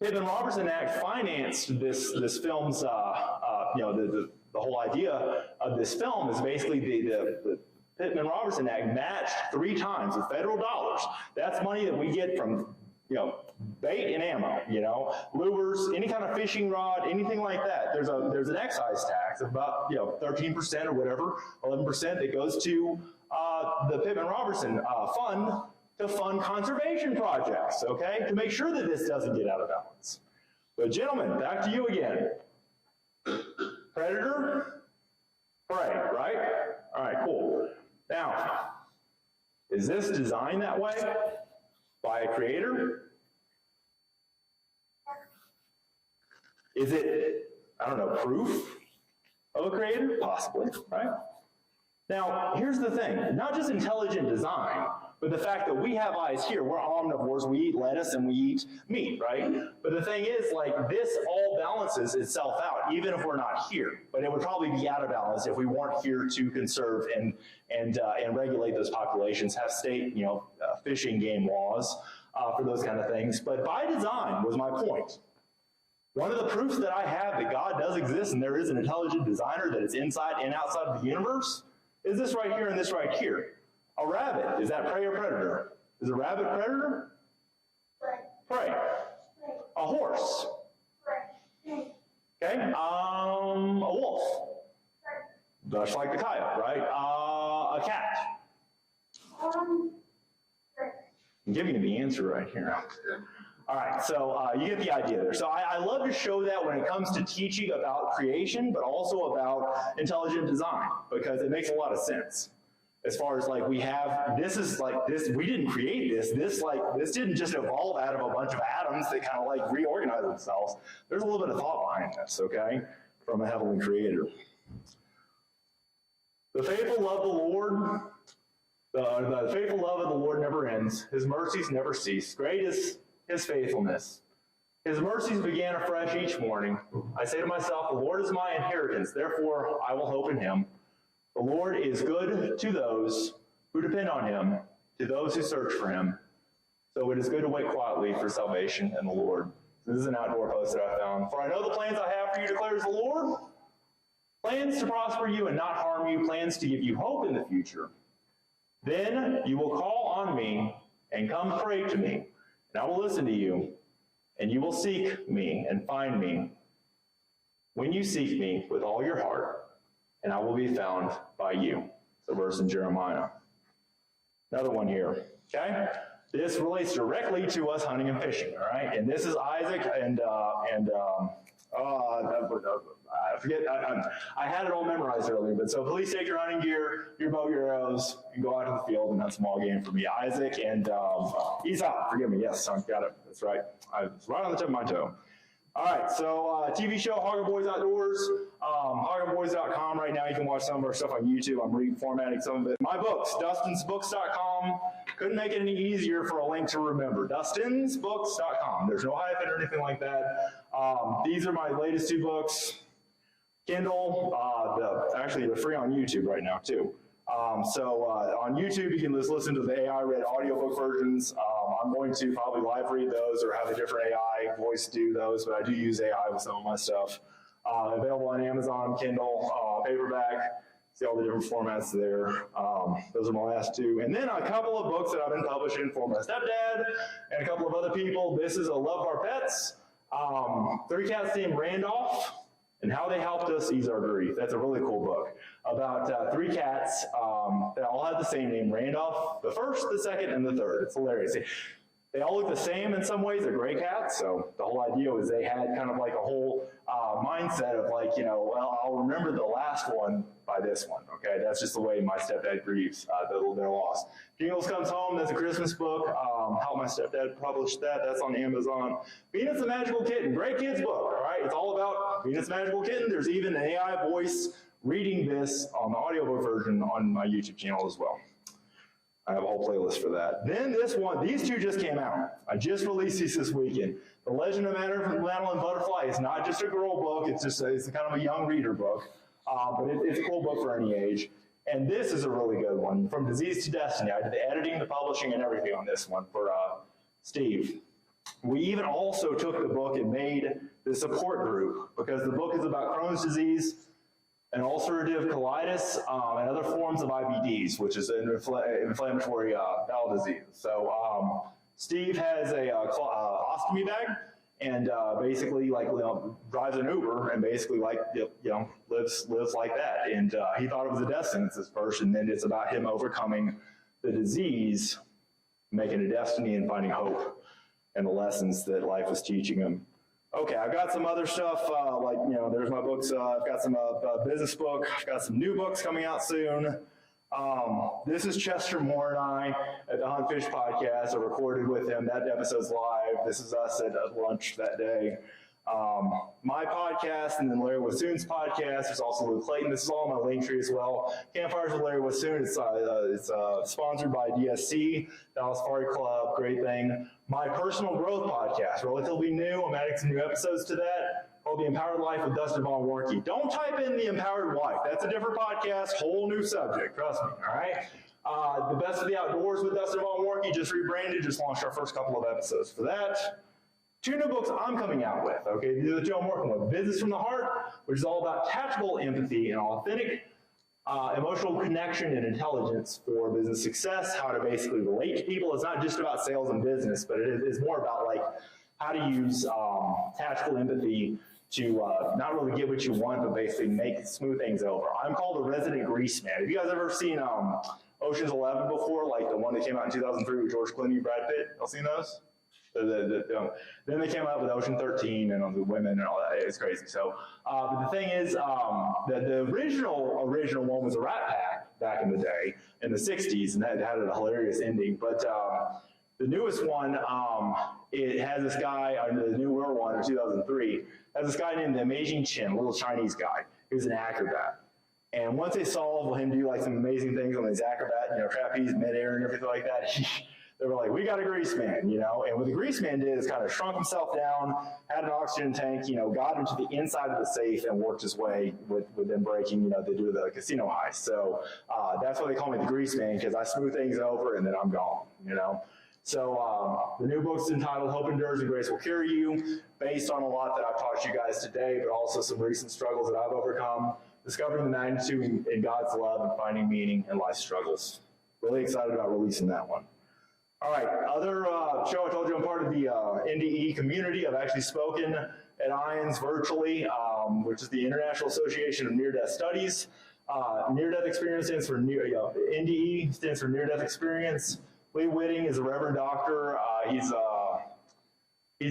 Pittman-Robertson Act financed this film's, the whole idea of this film is basically the Pittman-Robertson Act matched 3 times with federal dollars. That's money that we get from, bait and ammo, lures, any kind of fishing rod, anything like that. There's an excise tax of about 13% or whatever, 11% that goes to the Pittman-Robertson fund to fund conservation projects, okay, to make sure that this doesn't get out of balance. But gentlemen, back to you again. Predator, prey, right? All right, cool. Now, is this designed that way by a creator? Is it, proof of a creator? Possibly, right? Now, here's the thing. Not just intelligent design, but the fact that we have eyes here. We're omnivores. We eat lettuce and we eat meat, right? But the thing is, like, this all balances itself out, even if we're not here. But it would probably be out of balance if we weren't here to conserve and regulate those populations, have state, fishing game laws for those kind of things. But by design was my point. One of the proofs that I have that God does exist and there is an intelligent designer that is inside and outside of the universe is this right here and this right here. A rabbit, is that prey or predator? Is a rabbit predator? Prey. A horse. Okay. A wolf. Just like the coyote, right? A cat. I'm giving you the answer right here. All right, so you get the idea there. So I love to show that when it comes to teaching about creation, but also about intelligent design, because it makes a lot of sense. As far as like we have, this is like this, we didn't create this. This didn't just evolve out of a bunch of atoms that kind of like reorganize themselves. There's a little bit of thought behind this, okay, from a heavenly creator. The faithful love of the Lord. The faithful love of the Lord never ends. His mercies never cease. Great is His faithfulness. His mercies began afresh each morning. I say to myself, the Lord is my inheritance, therefore I will hope in Him. The Lord is good to those who depend on Him, to those who search for Him. So it is good to wait quietly for salvation in the Lord. This is an outdoor post that I found. For I know the plans I have for you, declares the Lord. Plans to prosper you and not harm you, plans to give you hope in the future. Then you will call on me and come pray to me, and I will listen to you, and you will seek me and find me when you seek me with all your heart, and I will be found by you. It's a verse in Jeremiah. Another one here, okay? This relates directly to us hunting and fishing, all right? And this is Isaac I forget, I had it all memorized earlier, but so please take your hunting gear, your bow, your arrows, and go out to the field and hunt small game for me. Isaac and Esau, forgive me, yes, I got it, that's right. It's right on the tip of my toe. All right, so TV show, Hogger Boys Outdoors, hoggerboys.com. Right now you can watch some of our stuff on YouTube. I'm reformatting some of it. My books, dustinsbooks.com. Couldn't make it any easier for a link to remember. dustinsbooks.com. There's no hyphen or anything like that. These are my latest two books. Kindle, actually they're free on YouTube right now too. So on YouTube, you can just listen to the AI read audiobook versions. I'm going to probably live read those or have a different AI voice do those, but I do use AI with some of my stuff. Available on Amazon, Kindle, paperback. See all the different formats there. Those are my last two. And then a couple of books that I've been publishing for my stepdad and a couple of other people. This is A Love of Our Pets. 3 cats named Randolph and how they helped us ease our grief. That's a really cool book about 3 cats that all have the same name, Randolph, the first, the second, and the third. It's hilarious. They all look the same in some ways. They're gray cats, so the whole idea was they had kind of like a whole mindset of like, well, I'll remember the last one by this one, okay? That's just the way my stepdad grieves their loss. Jingles Comes Home, that's a Christmas book. How my stepdad published that, that's on Amazon. Venus the Magical Kitten, great kids book, all right? It's all about Venus the Magical Kitten. There's even an AI voice reading this on the audiobook version on my YouTube channel as well. I have a whole playlist for that. Then this one, these two just came out. I just released these this weekend. The Legend of Madeline Butterfly is not just a girl book, it's kind of a young reader book, but it's a cool book for any age. And this is a really good one, From Disease to Destiny. I did the editing, the publishing, and everything on this one for Steve. We even also took the book and made the support group, because the book is about Crohn's disease, and ulcerative colitis, and other forms of IBDs, which is an inflammatory bowel disease. So Steve has a ostomy bag, and basically drives an Uber, and basically lives like that. And he thought it was a death sentence at first, and then it's about him overcoming the disease, making a destiny, and finding hope, and the lessons that life is teaching him. Okay, I've got some other stuff, there's my books. I've got some business book. I've got some new books coming out soon. This is Chester Moore and I at the Hunt Fish Podcast. I recorded with him. That episode's live. This is us at lunch that day. my podcast, and then Larry Wassoon's podcast. There's also Luke Clayton. This is all on my link tree as well. Campfires with Larry Wassoon. It's sponsored by DSC, Dallas Safari Club. Great thing. My personal growth podcast, relatively new. I'm adding some new episodes to that. Called The Empowered Life with Dustin Von Warnke. Don't type in The Empowered Life. That's a different podcast, whole new subject. Trust me. All right. The Best of the Outdoors with Dustin Von Warnke, just rebranded, just launched our first couple of episodes for that. 2 new books I'm coming out with, okay? These are the 2 I'm working with. Business from the Heart, which is all about tactical empathy and authentic emotional connection and intelligence for business success, how to basically relate to people. It's not just about sales and business, but it is more about like how to use tactical empathy to not really get what you want, but basically smooth things over. I'm called the resident grease man. Have you guys ever seen Ocean's 11 before, like the one that came out in 2003 with George Clooney and Brad Pitt? Y'all seen those? Then they came out with Ocean 13 and the women and all that. It's crazy. So, but the thing is, the original one was a Rat Pack back in the day in the 60s, and that had a hilarious ending. But the newest one, it has this guy, the newer one in 2003, has this guy named the Amazing Chin, a little Chinese guy. He was an acrobat. And once they saw him do like some amazing things on these acrobat, trapeze, midair, and everything like that, they were like, we got a grease man, And what the grease man did is kind of shrunk himself down, had an oxygen tank, got into the inside of the safe and worked his way with them breaking, they do the casino heist. So that's why they call me the grease man, because I smooth things over and then I'm gone, So the new book's entitled Hope Endures and Grace Will Carry You, based on a lot that I've taught you guys today, but also some recent struggles that I've overcome, discovering the magnitude in God's love and finding meaning in life's struggles. Really excited about releasing that one. All right, other show, I told you I'm part of the NDE community. I've actually spoken at IONS virtually, which is the International Association of Near-Death Studies. Near-Death experience stands for NDE, stands for near-death experience. Lee Whitting is a Reverend Doctor. He's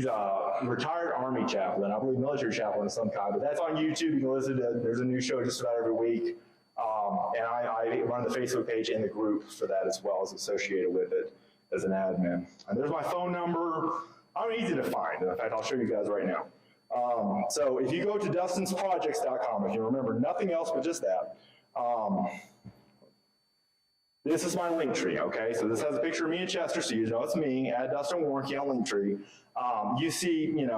a retired Army chaplain, I believe military chaplain of some kind, but that's on YouTube. You can listen to it. There's a new show just about every week. And I run the Facebook page and the group for that as well as associated with it as an admin. And there's my phone number. I'm easy to find. In fact, I'll show you guys right now. So if you go to dustinsprojects.com, if you remember nothing else but just that, this is my link tree, okay? So this has a picture of me and Chester, so you know it's me, add Dustin Warnke on link tree. You see, you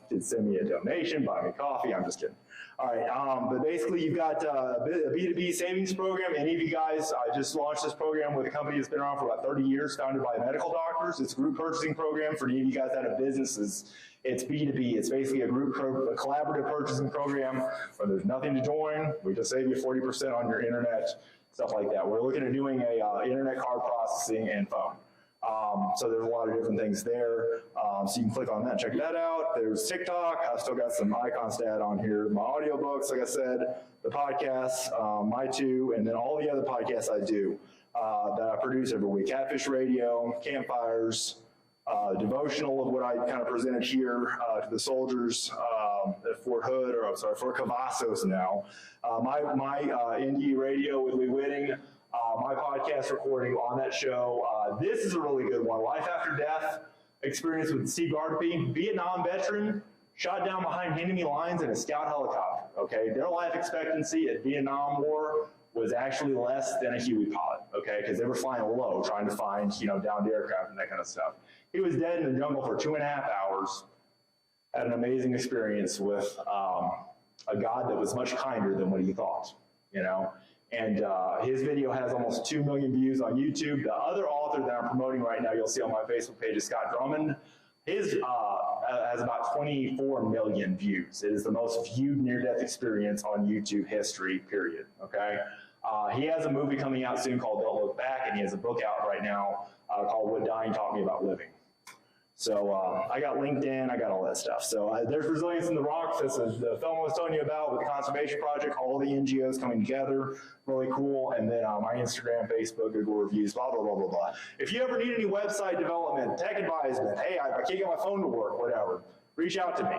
could send me a donation, buy me coffee, I'm just kidding. All right, but basically you've got a B2B savings program. Any of you guys, I just launched this program with a company that's been around for about 30 years, founded by medical doctors. It's a group purchasing program for any of you guys that have businesses. It's B2B. It's basically a collaborative purchasing program where there's nothing to join. We just save you 40% on your internet, stuff like that. We're looking at doing a internet card processing and phone. So there's a lot of different things there. So you can click on that and check that out. There's TikTok. I've still got some icon stat on here. My audiobooks, like I said, the podcasts, my 2, and then all the other podcasts I do that I produce every week. Catfish Radio, Campfires, devotional of what I kind of presented here to the soldiers at Fort Hood, or I'm sorry, Fort Cavazos now. My NDE Radio with Lee Whitting. My podcast recording on that show. This is a really good one. Life After Death experience with Steve Gardapi, Vietnam veteran, shot down behind enemy lines in a scout helicopter. Okay, their life expectancy at Vietnam War was actually less than a Huey pilot. Okay, because they were flying low, trying to find downed aircraft and that kind of stuff. He was dead in the jungle for 2.5 hours. Had an amazing experience with a God that was much kinder than what he thought. And his video has almost 2 million views on YouTube. The other author that I'm promoting right now, you'll see on my Facebook page, is Scott Drummond. His has about 24 million views. It is the most viewed near-death experience on YouTube history, period, okay? He has a movie coming out soon called Don't Look Back, and he has a book out right now called What Dying Taught Me About Living. So I got LinkedIn, I got all that stuff. So there's Resilience in the Rocks. This is the film I was telling you about with the Conservation Project, all the NGOs coming together, really cool. And then my Instagram, Facebook, Google reviews, blah, blah, blah, blah, blah. If you ever need any website development, tech advisement, hey, I can't get my phone to work, whatever, reach out to me.